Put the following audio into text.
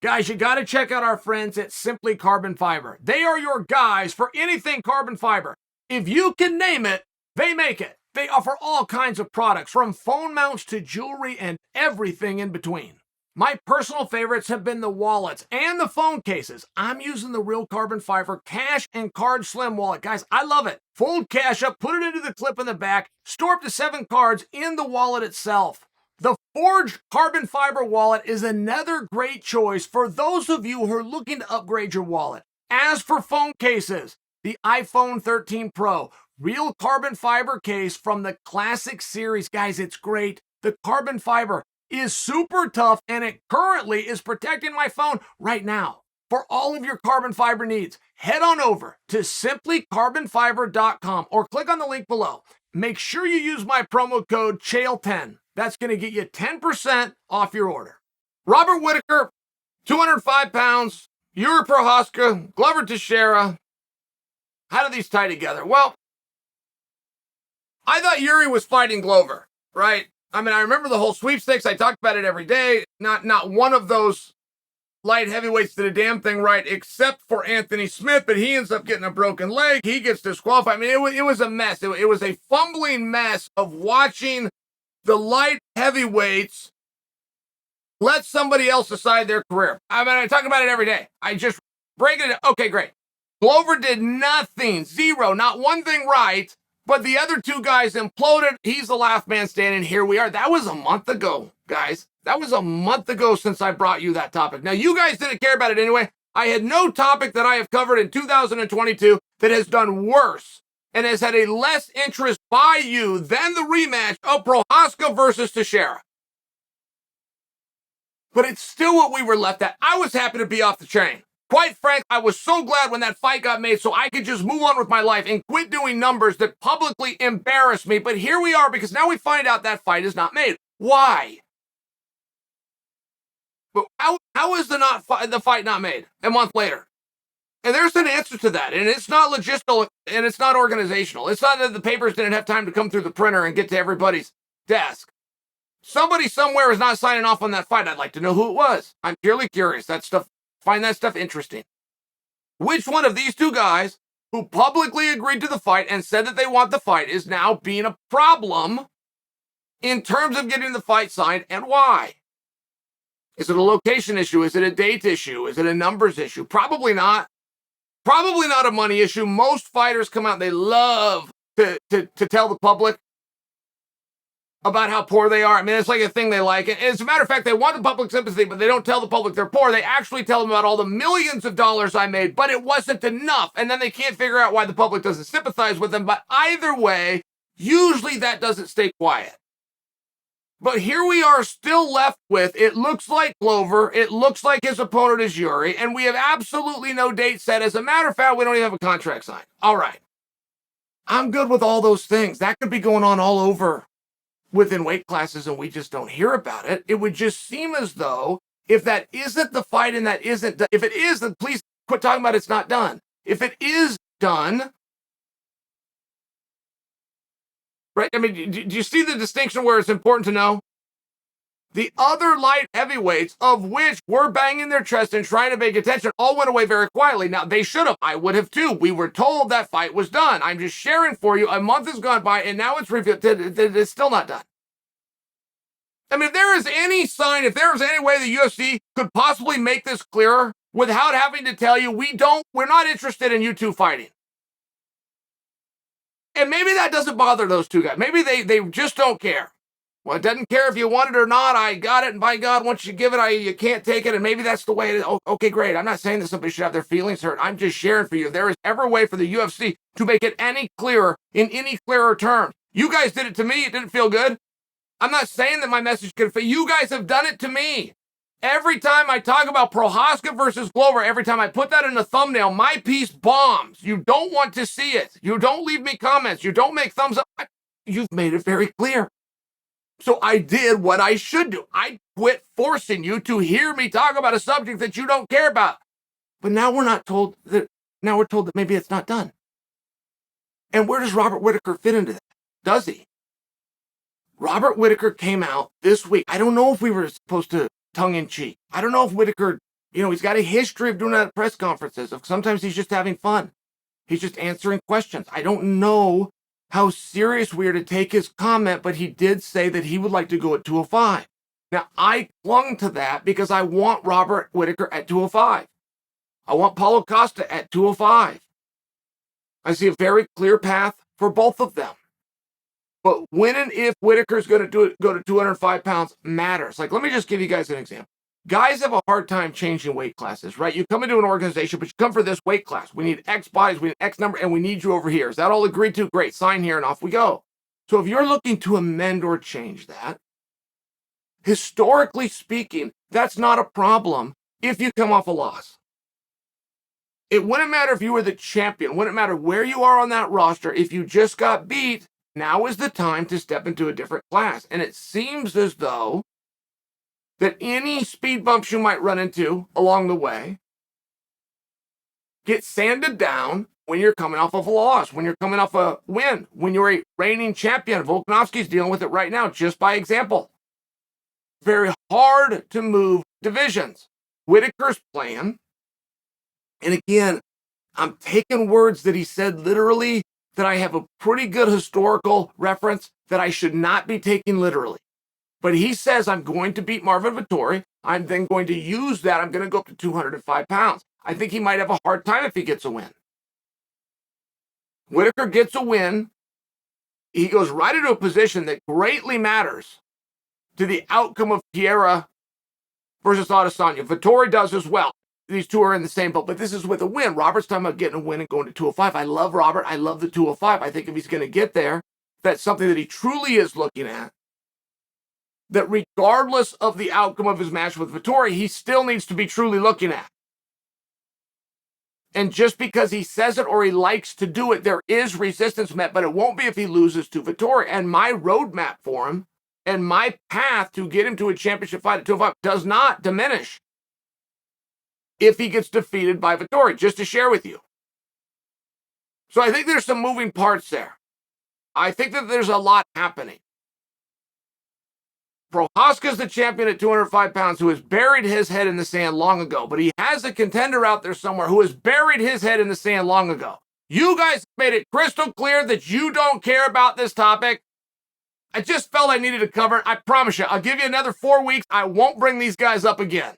Guys, you got to check out our friends at Simply Carbon Fiber. They are your guys for anything carbon fiber. If you can name it, they make it. They offer all kinds of products, from phone mounts to jewelry and everything in between. My personal favorites have been the wallets and the phone cases. I'm using the Real Carbon Fiber Cash and Card Slim wallet. Guys, I love it. Fold cash up, put it into the clip in the back, store up to 7 cards in the wallet itself. The Forged Carbon Fiber wallet is another great choice for those of you who are looking to upgrade your wallet. As for phone cases, the iPhone 13 Pro, Real Carbon Fiber case from the Classic series. Guys, it's great. The carbon fiber is super tough, and it currently is protecting my phone right now. For all of your carbon fiber needs, head on over to simplycarbonfiber.com or click on the link below. Make sure you use my promo code Chael10. That's going to get you 10% off your order. Robert Whittaker, 205 pounds, Yuri Prochazka, Glover Teixeira. How do these tie together? Well, I thought Yuri was fighting Glover, right? I mean, I remember the whole sweepstakes. I talked about it every day. Not one of those light heavyweights did a damn thing right, except for Anthony Smith, but he ends up getting a broken leg. He gets disqualified. I mean, it was a mess. It was a fumbling mess of watching the light heavyweights let somebody else decide their career. I mean, I talk about it every day. I just break it. Okay, great. Glover did nothing, zero, not one thing right. But the other two guys imploded. He's the last man standing. Here we are. That was a month ago, guys. That was a month ago since I brought you that topic. Now, you guys didn't care about it anyway. I had no topic that I have covered in 2022 that has done worse and has had a less interest by you than the rematch of Prochazka versus Teixeira. But it's still what we were left at. I was happy to be off the chain. Quite frank, I was so glad when that fight got made so I could just move on with my life and quit doing numbers that publicly embarrass me. But here we are, because now we find out that fight is not made. Why? But how is the fight not made a month later? And there's an answer to that. And it's not logistical and it's not organizational. It's not that the papers didn't have time to come through the printer and get to everybody's desk. Somebody somewhere is not signing off on that fight. I'd like to know who it was. I'm purely curious. Find that stuff interesting. Which one of these two guys who publicly agreed to the fight and said that they want the fight is now being a problem in terms of getting the fight signed, and why? Is it a location issue? Is it a date issue? Is it a numbers issue? Probably not. Probably not a money issue. Most fighters come out and they love to tell the public about how poor they are. I mean, it's like a thing they like. And as a matter of fact, they want the public sympathy, but they don't tell the public they're poor. They actually tell them about all the millions of dollars I made, but it wasn't enough. And then they can't figure out why the public doesn't sympathize with them. But either way, usually that doesn't stay quiet. But here we are still left with, it looks like Glover, it looks like his opponent is Yuri, and we have absolutely no date set. As a matter of fact, we don't even have a contract signed. All right. I'm good with all those things. That could be going on all over within weight classes, and we just don't hear about it. It would just seem as though if that isn't the fight and that isn't done, if it is, then please quit talking about it's not done. If it is done, right? I mean, do you see the distinction where it's important to know? The other light heavyweights, of which were banging their chest and trying to make attention, all went away very quietly. Now, they should have. I would have too. We were told that fight was done. I'm just sharing for you. A month has gone by, and now it's revealed that it's still not done. I mean, if there is any sign, if there is any way the UFC could possibly make this clearer without having to tell you, we're not interested in you two fighting. And maybe that doesn't bother those two guys. Maybe they just don't care. Well, it doesn't care if you want it or not. I got it, and by God, once you give it, you can't take it, and maybe that's the way it is. Oh, okay, great. I'm not saying that somebody should have their feelings hurt. I'm just sharing for you. If there is ever a way for the UFC to make it any clearer in any clearer terms. You guys did it to me. It didn't feel good. I'm not saying that my message could fit. You guys have done it to me. Every time I talk about Prochazka versus Glover, every time I put that in the thumbnail, my piece bombs. You don't want to see it. You don't leave me comments. You don't make thumbs up. You've made it very clear. So I did what I should do. I quit forcing you to hear me talk about a subject that you don't care about. But now we're told that maybe it's not done. And where does Robert Whittaker fit into that? Does he? Robert Whittaker came out this week. I don't know if we were supposed to tongue-in-cheek. I don't know if Whittaker He's got a history of doing that at press conferences. Sometimes he's just having fun. He's just answering questions. I don't know how serious we are to take his comment, but he did say that he would like to go at 205. Now, I clung to that because I want Robert Whittaker at 205. I want Paulo Costa at 205. I see a very clear path for both of them. But when and if Whittaker's going to go to 205 pounds matters. Like, let me just give you guys an example. Guys have a hard time changing weight classes, right? You come into an organization, but you come for this weight class. We need X bodies, we need X number, and we need you over here. Is that all agreed to? Great, sign here and off we go. So if you're looking to amend or change that, historically speaking, that's not a problem if you come off a loss. It wouldn't matter if you were the champion. It wouldn't matter where you are on that roster. If you just got beat, now is the time to step into a different class. And it seems as though that any speed bumps you might run into along the way get sanded down when you're coming off of a loss, when you're coming off a win, when you're a reigning champion. Volkanovski's dealing with it right now, just by example. Very hard to move divisions. Whittaker's plan, and again, I'm taking words that he said literally that I have a pretty good historical reference that I should not be taking literally. But he says, I'm going to beat Marvin Vettori. I'm then going to use that. I'm going to go up to 205 pounds. I think he might have a hard time if he gets a win. Whittaker gets a win. He goes right into a position that greatly matters to the outcome of Pereira versus Adesanya. Vettori does as well. These two are in the same boat, but this is with a win. Robert's talking about getting a win and going to 205. I love Robert. I love the 205. I think if he's going to get there, that's something that he truly is looking at. That regardless of the outcome of his match with Vettori, he still needs to be truly looking at. And just because he says it or he likes to do it, there is resistance met, but it won't be if he loses to Vettori. And my roadmap for him and my path to get him to a championship fight at 205 does not diminish if he gets defeated by Vettori, just to share with you. So I think there's some moving parts there. I think that there's a lot happening. Prochaska's the champion at 205 pounds who has buried his head in the sand long ago, but he has a contender out there somewhere who has buried his head in the sand long ago. You guys made it crystal clear that you don't care about this topic. I just felt I needed to cover it. I promise you, I'll give you another 4 weeks. I won't bring these guys up again.